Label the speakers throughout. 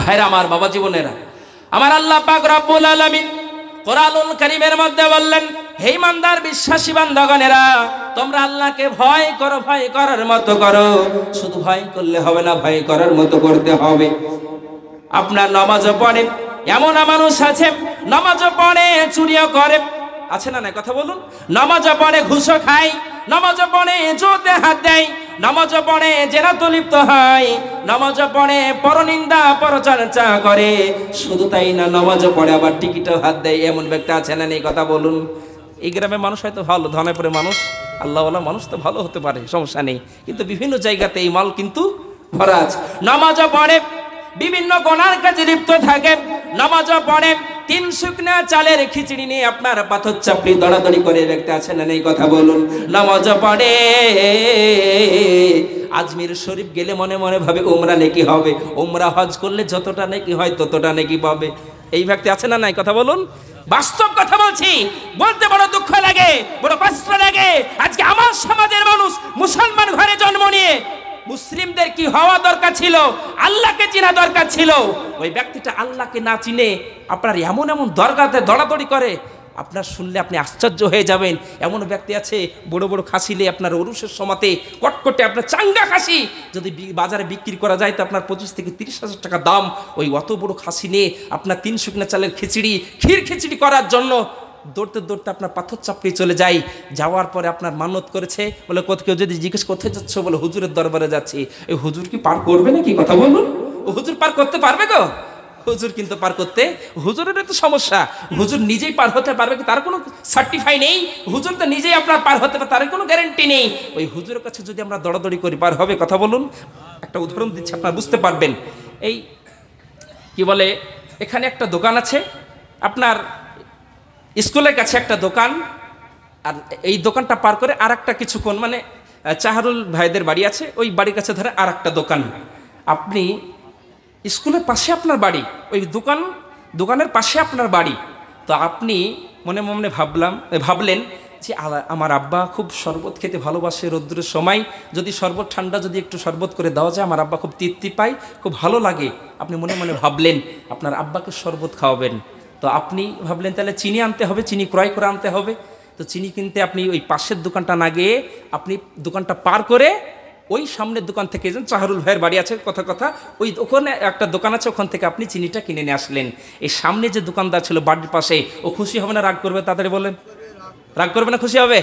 Speaker 1: ভাইরা আমার, বাবা জীবনেরা আমার, আল্লাহ পাক রব্বুল আলামিন কোরআনুল কারীমের মধ্যে বললেন, হে ইমানদার বিশ্বাসী বান্দাগণেরা, তোমরা আল্লাহকে ভয় করো, ভয় করার মতো করো। শুধু ভয় করলে হবে না, ভয় করার মতো করতে হবে। আপনার নামাজও পড়ে, এমন মানুষ আছে নামাজও পড়ে চুরিও করে, আছে না? না কথা বলুন। নামাজও পড়ে ঘুষও খায়, নামাজও পড়ে জোতে হাত দেয়, নামাজও পড়ে জেনাতে লিপ্ত হয়, নামাজও পড়ে পরনিন্দা পরচর্চা করে। শুধু তাই না, নামাজও পড়ে আবার টিকিটও হাত দেয়। এমন ব্যক্তি আছে না? নেই কথা বলুন। এই গ্রামের মানুষ হয়তো ভালো, ধনেপুরের মানুষ, আল্লাহওয়ালা মানুষ তো ভালো হতে পারে, সমস্যা নেই, কিন্তু বিভিন্ন জায়গাতে এই মাল কিন্তু ভরা আছে। নামাজও পড়ে, বিভিন্ন গুনার কাজে লিপ্ত থাকে, নামাজও পড়ে, 3 শুকনা চালের খিচুড়ি নিয়ে আপনার পাথর চাপড়ি দড়াদড়ি করে ব্যক্তি আছে না? নেই কথা বলুন। নামাজও পড়ে, আজমির শরীফ গেলে মনে মনে ভাবে উমরা নেকি হবে, উমরা হজ করলে যতটা নেকি হয় ততটা নেকি পাবে। এই ব্যক্তি আছে না? নাই কথা বলুন। বাস্তব কথা বলছি, বলতে বড় দুঃখ লাগে, বড় কষ্ট লাগে। আজকে আমার সমাজের মানুষ মুসলমান ঘরে জন্ম নিয়ে, মুসলিমদের কি হওয়া দরকার ছিল? আল্লাহকে চেনা দরকার ছিল। ওই ব্যক্তিটা আল্লাহকে না চিনে আপনার এমন এমন দরগাতে দৌড়াদৌড়ি করে, আপনার শুনলে আপনি আশ্চর্য হয়ে যাবেন। এমন ব্যক্তি আছে বড় বড় খাসিলে আপনার অরুষের সমাতে কটকটে আপনার চাঙ্গা খাসি যদি বাজারে বিক্রি করা যায় তো আপনার 25 থেকে 30,000 টাকা দাম। ওই অত বড় খাসি নিয়ে আপনার 3 শুকনা চালের খিচুড়ি, ক্ষীর খিচুড়ি করার জন্য দৌড়তে দৌড়তে আপনার পাথর চাপড়ি চলে যায়। যাওয়ার পরে আপনার মানত করেছে, বলে কেউ যদি জিজ্ঞেস কোথায় যাচ্ছ, বলে হুজুরের দরবারে যাচ্ছি। এই হুজুর কি পার করবে নাকি? কথা বলুন। ও হুজুর পার করতে পারবে গো? হুজুর কিন্তু পার করতে, হুজুরের তো সমস্যা। হুজুর নিজেই পার হতে পারবে কি? তার কোনো সার্টিফাই নেই। হুজুর তো নিজেই আপনার পার হতে পারে, তার কোনো গ্যারান্টি নেই। ওই হুজুরের কাছে যদি আমরা দৌড়াদৌড়ি করি, পার হবে? কথা বলুন। একটা উদাহরণ দিচ্ছি, আপনারা বুঝতে পারবেন। এই কি বলে, এখানে একটা দোকান আছে, আপনার স্কুলের কাছে একটা দোকান, আর এই দোকানটা পার করে আর একটা কিছুক্ষণ, মানে চাহারুল ভাইদের বাড়ি আছে, ওই বাড়ির কাছে ধরে আর একটা দোকান। আপনি স্কুলের পাশে আপনার বাড়ি, ওই দোকানের পাশে আপনার বাড়ি। তো আপনি মনে মনে ভাবলেন যে আমার আব্বা খুব শরবত খেতে ভালোবাসে, রোদ্দুরের সময় যদি শরবত ঠান্ডা যদি একটু শরবত করে দেওয়া যায়, আমার আব্বা খুব তৃপ্তি পায়, খুব ভালো লাগে। আপনি মনে মনে ভাবলেন আপনার আব্বাকে শরবত খাওয়াবেন। তো আপনি ভাবলেন তাহলে চিনি আনতে হবে, চিনি ক্রয় করে আনতে হবে। তো চিনি কিনতে আপনি ওই পাশের দোকানটা না গিয়ে আপনি দোকানটা পার করে ওই সামনের দোকান থেকে, যেন চাহারুল ভাইয়ের বাড়ি আছে কথা ওই ওখানে একটা দোকান আছে, ওখান থেকে আপনি চিনিটা কিনে নিয়ে আসলেন। এই সামনে যে দোকানদার ছিল বাড়ির পাশে, ও খুশি হবে না রাগ করবে? তাড়াতাড়ি বলেন। রাগ করবে না খুশি হবে?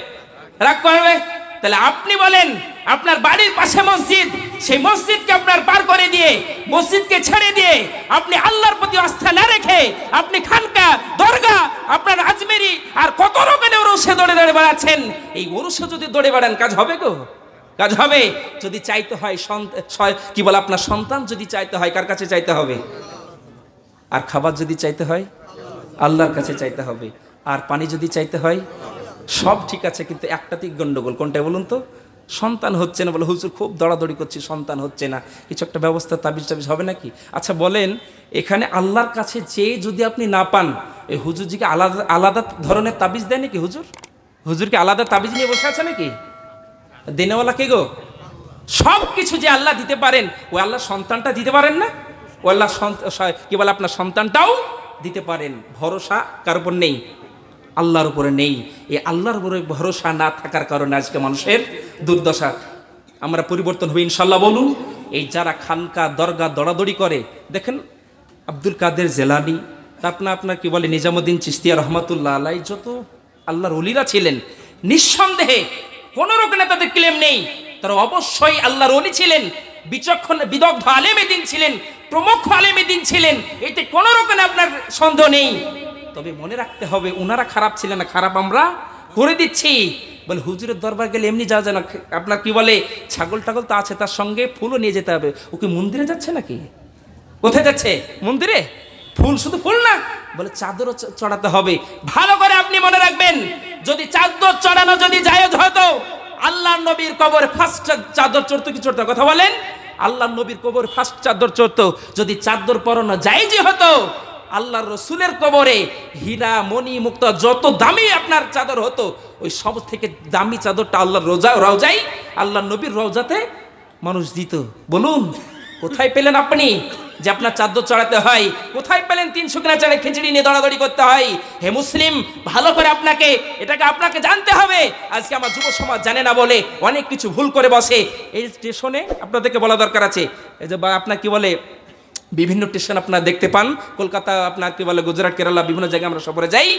Speaker 1: রাগ করবে। তাহলে আপনি বলেন, আপনার বাড়ির পাশে মসজিদ, সেই মসজিদকে আপনার পার করে দিয়ে, মসজিদকে ছেড়ে দিয়ে আপনি আল্লাহর প্রতি আস্থা না রেখে আপনি খানকা, দরগা, আপনার আজমেরি আর কত রকমের ওরসে দৌড়ে বেড়াচ্ছেন। এই ওরসে যদি দৌড়ে বেড়ান, কাজ হবে গো? কাজ হবে? যদি চাইতে হয় কি বলে, আপনার সন্তান যদি চাইতে হয়, কার কাছে চাইতে হবে? আর খাবার যদি চাইতে হয়, আল্লাহর কাছে চাইতে হবে। আর পানি যদি চাইতে হয়, সব ঠিক আছে, কিন্তু একটাতেই গন্ডগোল। কোনটা বলুন তো? সন্তান হচ্ছে না। বলে হুজুর খুব দৌড়াদৌড়ি করছি, সন্তান হচ্ছে না, কিছু একটা ব্যবস্থা, তাবিজ হবে নাকি? আচ্ছা বলেন, এখানে আল্লাহর কাছে চেয়ে যদি আপনি না পান, এই হুজুরজিকে আলাদা আলাদা ধরনের তাবিজ দেয় নাকি? হুজুরকে আলাদা তাবিজ নিয়ে বসে আছে নাকি? দেনেওয়ালা কে গো? সব কিছু যে আল্লাহ দিতে পারেন, ও আল্লাহ সন্তানটা দিতে পারেন না? ও আল্লাহ কি বলে, আপনার সন্তানটাও দিতে পারেন। ভরসা কার উপর নেই? আল্লাহর উপরে নেই। এই আল্লাহর উপরে ভরসা না থাকার কারণে আজকে মানুষের দুর্দশা। আমরা পরিবর্তন হবে ইনশাল্লাহ বলুন। এই যারা খানকা, দরগা দৌড়াদৌড়ি করে, দেখেন আব্দুল কাদের জেলানি, আপনার কি বলে নিজামুদ্দিন চিশতিয়া রহমাতুল্লাহ আলাই, যত আল্লাহর ওলিরা ছিলেন, নিঃসন্দেহে কোন রকমের তাদের ক্লেম নেই, তারা অবশ্যই আল্লাহর ওলি ছিলেন, বিচক্ষণ বিদগ্ধ আলেমে দ্বীন ছিলেন, প্রমুখ আলেমে দ্বীন ছিলেন, এতে কোন রকমের আপনার সন্দেহ নেই। তবে মনে রাখতে হবে, ওনারা খারাপ ছিলেন না, খারাপ আমরা করে দিচ্ছি। বলে হুজুরের দরবার গেলে এমনি যাওয়া যায় না, আপনার কি বলে ছাগল টাগল তো আছে, তার সঙ্গে ফুলও নিয়ে যেতে হবে। ও কি মন্দিরে যাচ্ছে নাকি? কোথায় যাচ্ছে? মন্দিরে। ফুল শুধু ফুল না, বলে চাদরও চড়াতে হবে। ভালো করে আপনি মনে রাখবেন, যদি চাদর চড়ানো যদি জায়েজ হতো, আল্লাহ নবীর কবরে ফার্স্ট চাদর চড়তো কি চড়তো? কথা বলেন। আল্লাহ নবীর কবরে ফার্স্ট চাদর চড়তো। যদি চাদর পরানো জায়েজই হতো, আল্লাহর রসুলের কবরে হীরা মণি মুক্তা যত দামি আপনার চাদর হতো, ওই সব থেকে দামি চাদরটা আল্লাহর রওজায়, আল্লাহ নবীর রওজাতে মানুষ দিত। বলুন কোথায় পেলেন আপনি? যে আপনার চাদর চড়াতে হয়? কোথায় পেলেন 300 কিনা চালে খিচুড়ি নিয়ে দৌড়াদৌড়ি করতে হয়? হে মুসলিম, ভালো করে আপনাকে জানতে হবে। আজকে আমার যুব সমাজ জানে না বলে অনেক কিছু ভুল করে বসে। এই স্টেশনে আপনাদেরকে বলা দরকার আছে, এই যে আপনার কি বলে বিভিন্ন স্টেশন আপনারা দেখতে পান, কলকাতা, আপনার কি বলে গুজরাট, কেরালা, বিভিন্ন জায়গায় আমরা সফরে যাই।